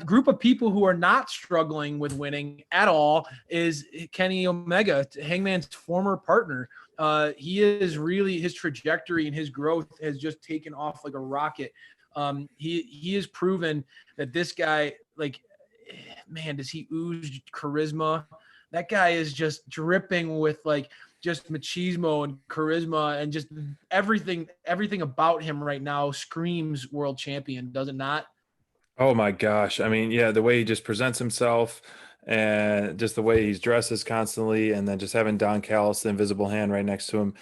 group of people who are not struggling with winning at all is Kenny Omega, Hangman's former partner. He is really, his trajectory and his growth has just taken off like a rocket. He has proven that this guy, like, man, does he ooze charisma? That guy is just dripping with like just machismo and charisma, and just everything about him right now screams world champion, does it not? Oh my gosh. I mean, yeah, the way he just presents himself and just the way he's dresses constantly, and then just having Don Callis, the invisible hand, right next to him.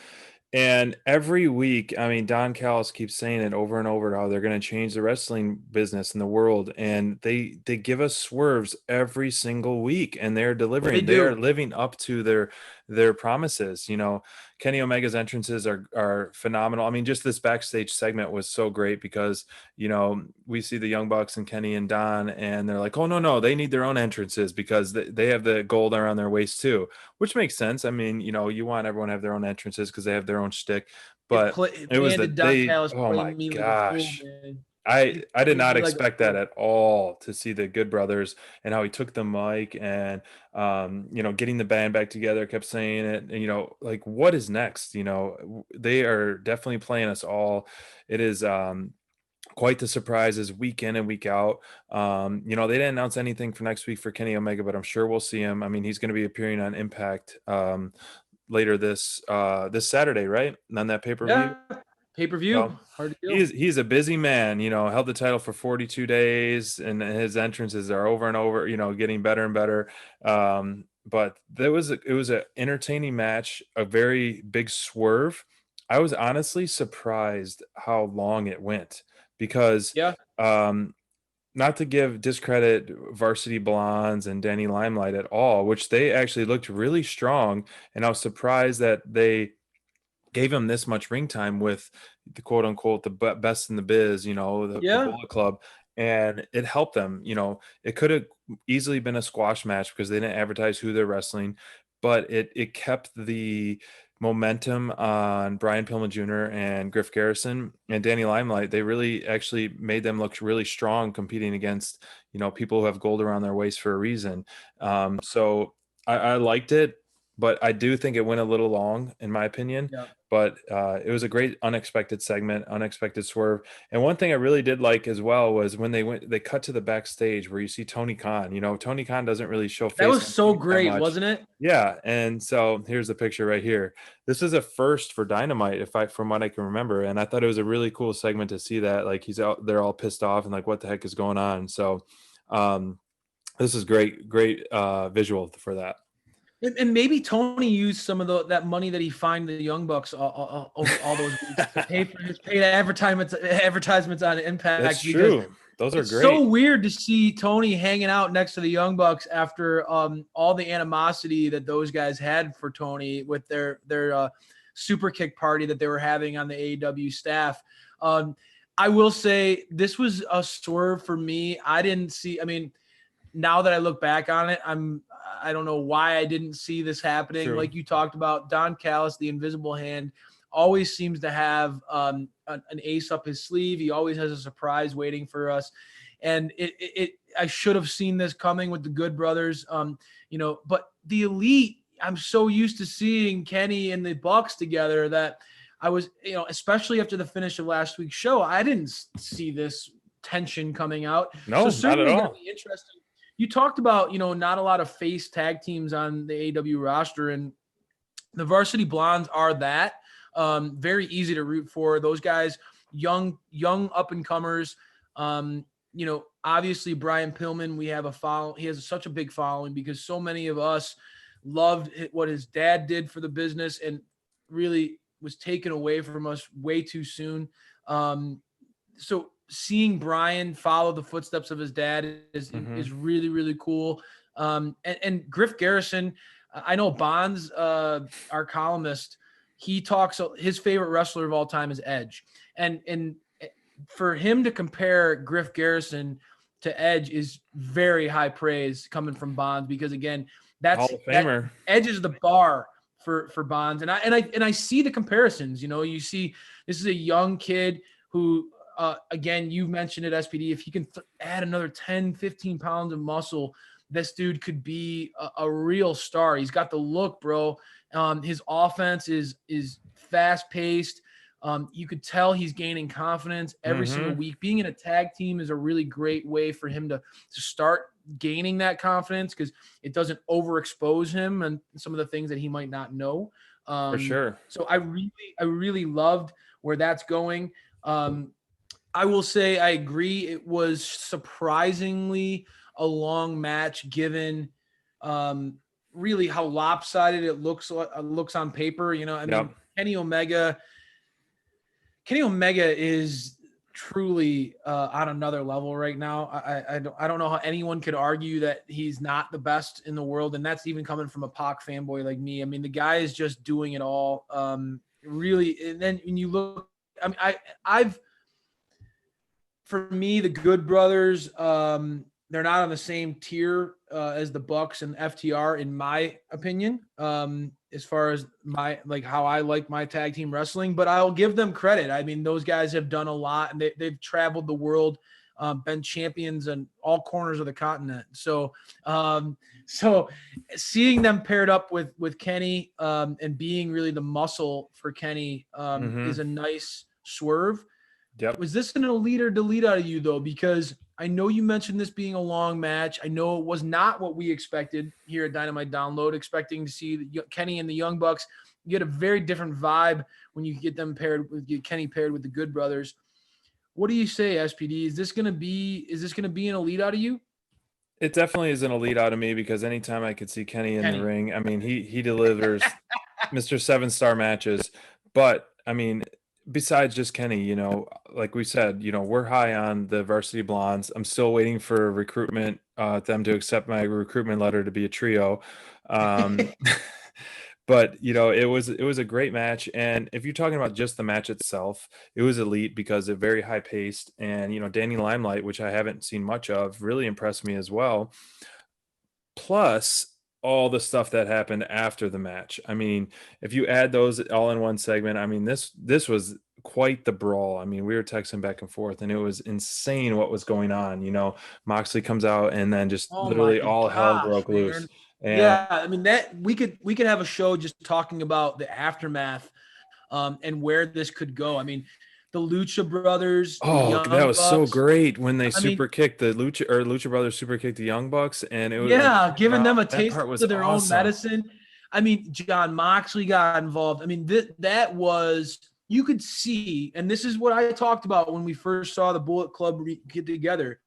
And every week, I mean, Don Callis keeps saying it over and over how they're going to change the wrestling business in the world, and they give us swerves every single week, and they're They delivering. They are do. living up to their promises. You know, Kenny Omega's entrances are phenomenal. I mean, just this backstage segment was so great because, you know, we see the Young Bucks and Kenny and Don, and they're like, oh no, they need their own entrances because they have the gold around their waist too, which makes sense. I mean, you know, you want everyone to have their own entrances because they have their own shtick. But it was Man, the did Don they. Callis Oh play my me like a fool, gosh. man. I He I did played not me like a expect that fool. at all, to see the Good Brothers and how he took the mic and, you know, getting the band back together, kept saying it, and, you know, like, what is next? You know, they are definitely playing us all. It is quite the surprises week in and week out. You know, they didn't announce anything for next week for Kenny Omega, but I'm sure we'll see him. I mean, he's going to be appearing on Impact later this Saturday, right? On that pay-per-view. Yeah, pay-per-view, So hard to kill. he's a busy man, you know, held the title for 42 days, and his entrances are over and over, you know, getting better and better. But it was an entertaining match, a very big swerve. I was honestly surprised how long it went because, Yeah. um, not to give discredit Varsity Blondes and Danny Limelight at all, which they actually looked really strong, and I was surprised that they gave him this much ring time with the quote unquote best in the biz, you know, the Yeah. Bullet Club, and it helped them. You know, it could have easily been a squash match because they didn't advertise who they're wrestling, but it kept the momentum on Brian Pillman Jr. and Griff Garrison and Danny Limelight. They really actually made them look really strong competing against, you know, people who have gold around their waist for a reason. So I liked it, but I do think it went a little long, in my opinion. Yeah. But it was a great unexpected segment, unexpected swerve. And one thing I really did like as well was when they cut to the backstage where you see Tony Khan. You know, Tony Khan doesn't really show That face was on so TV that great, much. wasn't it? Yeah, and so here's the picture right here. This is a first for Dynamite, if I from what I can remember, and I thought it was a really cool segment to see that. Like, he's out, they're all pissed off and like, what the heck is going on? So, um, this is great visual for that. And maybe Tony used some of that money that he fined the Young Bucks over all those weeks to pay for his paid advertisements on That's Impact, because true. Those are it's so great. weird to see Tony hanging out next to the Young Bucks after all the animosity that those guys had for Tony with their super kick party that they were having on the AEW staff. I will say this was a swerve for me. I didn't see. I mean, now that I look back on it, I don't know why I didn't see this happening. True. Like you talked about, Don Callis, the invisible hand, always seems to have an ace up his sleeve. He always has a surprise waiting for us. And I should have seen this coming with the Good Brothers. You know, but the Elite, I'm so used to seeing Kenny and the Bucks together that I was, you know, especially after the finish of last week's show, I didn't see this tension coming out. So No, not at certainly going to all. be interesting. You talked about, you know, not a lot of face tag teams on the AEW roster, and the Varsity Blondes are that. Very easy to root for. Those guys, young up and comers. You know, obviously Brian Pillman, we have a follow. He has such a big following because so many of us loved what his dad did for the business, and really was taken away from us way too soon. So seeing Brian follow the footsteps of his dad is really, really cool. And Griff Garrison, I know Bonds, our columnist, he talks, his favorite wrestler of all time is Edge. And for him to compare Griff Garrison to Edge is very high praise coming from Bonds, because again, Hall of Famer. Edge is the bar for Bonds. And I see the comparisons. You know, you see this is a young kid who again, you mentioned it, SPD. If he can add another 10, 15 pounds of muscle, this dude could be a real star. He's got the look, bro. His offense is fast paced. You could tell he's gaining confidence every single week. Being in a tag team is a really great way for him to start gaining that confidence, because it doesn't overexpose him and some of the things that he might not know. For sure. So I really loved where that's going. I will say I agree. It was surprisingly a long match, given really how lopsided it looks on paper. You know, I mean, Kenny Omega is truly on another level right now. I don't know how anyone could argue that he's not the best in the world, and that's even coming from a Pac fanboy like me. I mean, the guy is just doing it all. Really, and then when you look, I mean, for me, the Good Brothers, they're not on the same tier as the Bucks and FTR, in my opinion, as far as how I like my tag team wrestling. But I'll give them credit. I mean, those guys have done a lot, and they've traveled the world, been champions in all corners of the continent. So seeing them paired up with Kenny and being really the muscle for Kenny is a nice swerve. Yep. Was this an elite or delete out of you, though? Because I know you mentioned this being a long match. I know it was not what we expected here at Dynamite Download, expecting to see Kenny and the Young Bucks. You get a very different vibe when you get them Kenny paired with the Good Brothers. What do you say, SPD? Is this gonna be an elite out of you? It definitely is an elite out of me, because anytime I could see Kenny in the ring, I mean, he delivers Mr. 7-star matches. But I mean, besides just Kenny, you know, like we said, you know, we're high on the Varsity Blondes. I'm still waiting for recruitment, them to accept my recruitment letter to be a trio. But you know, it was a great match. And if you're talking about just the match itself, it was elite because it's very high paced. And you know, Danny Limelight, which I haven't seen much of, really impressed me as well. Plus all the stuff that happened after the match. I mean, if you add those all in one segment, I mean, this was quite the brawl. I mean, we were texting back and forth, and it was insane what was going on. You know, Moxley comes out, and then just literally all hell broke loose. And yeah, I mean, that we could have a show just talking about the aftermath and where this could go. I mean, the Lucha Brothers. That was Bucks, so great when they kicked the Lucha Brothers super kicked the Young Bucks, and it was giving them a taste of their own medicine. I mean, John Moxley got involved. I mean, that was, you could see, and this is what I talked about when we first saw the Bullet Club get together.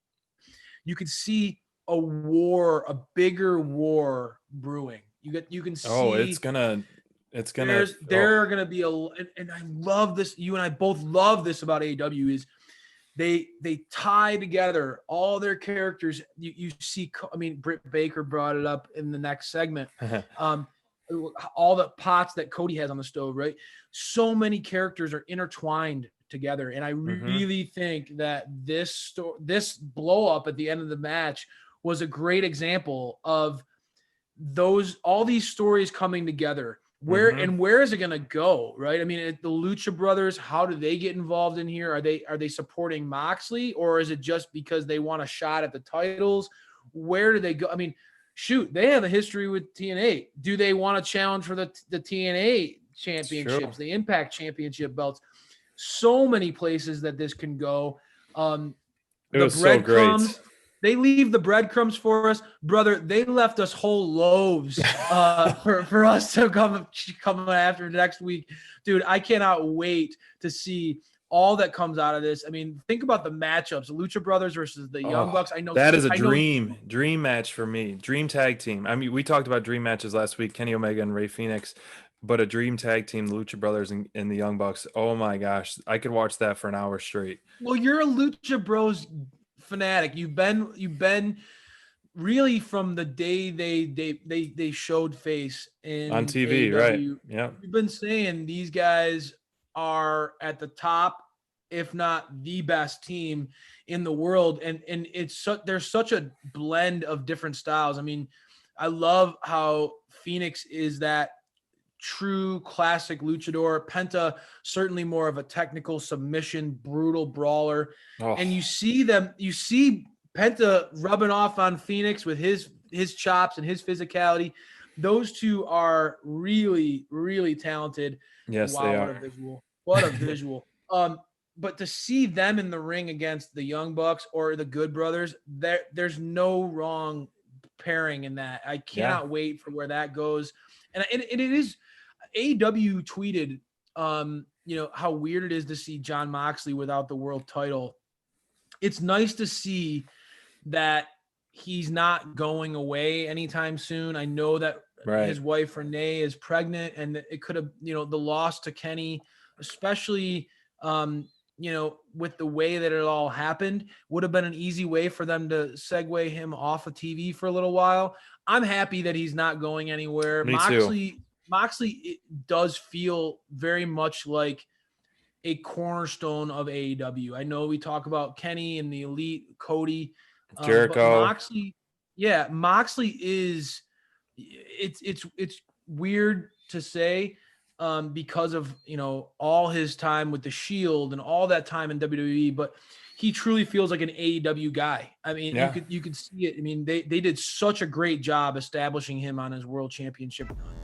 You could see a bigger war brewing. You can see. Oh, it's gonna. There are gonna be and I love this. You and I both love this about AEW is they tie together all their characters. You see, I mean, Britt Baker brought it up in the next segment. All the pots that Cody has on the stove, right? So many characters are intertwined together, and I really think that this blow up at the end of the match was a great example of all these stories coming together. Where is it going to go, right? I mean, the Lucha Brothers, how do they get involved in here? Are they supporting Moxley, or is it just because they want a shot at the titles? Where do they go? I mean, shoot, they have a history with TNA. Do they want to challenge for the TNA championships, the Impact Championship belts? So many places that this can go. It was so great. They leave the breadcrumbs for us, brother. They left us whole loaves for us to come after next week, dude. I cannot wait to see all that comes out of this. I mean, think about the matchups: the Lucha Brothers versus the Young Bucks. I know that is a dream match for me. Dream tag team. I mean, we talked about dream matches last week: Kenny Omega and Rey Fenix. But a dream tag team, the Lucha Brothers and the Young Bucks. Oh my gosh, I could watch that for an hour straight. Well, you're a Lucha Bros fanatic. You've been really from the day they showed face on TV, AEW. right? Yeah, you've been saying these guys are at the top, if not the best team in the world, and there's such a blend of different styles. I mean, I love how Phoenix is that true classic luchador. Penta, certainly more of a technical submission, brutal brawler. Oh, And you see Penta rubbing off on Phoenix with his chops and his physicality. Those two are really, really talented. yes, they Wow, what a are. visual. What a visual. But to see them in the ring against the Young Bucks or the Good Brothers, there's no wrong pairing in that. I cannot wait for where that goes. And it is AEW tweeted how weird it is to see Jon Moxley without the world title. It's nice to see that he's not going away anytime soon. I know that his wife Renee is pregnant, and it could have, the loss to Kenny, especially with the way that it all happened, would have been an easy way for them to segue him off of TV for a little while. I'm happy that he's not going anywhere. Me too. Moxley does feel very much like a cornerstone of AEW. I know we talk about Kenny and the Elite, Cody, Jericho. but Moxley is. It's weird to say because of all his time with the Shield and all that time in WWE, but he truly feels like an AEW guy. I mean, you could see it. I mean, they did such a great job establishing him on his world championship run.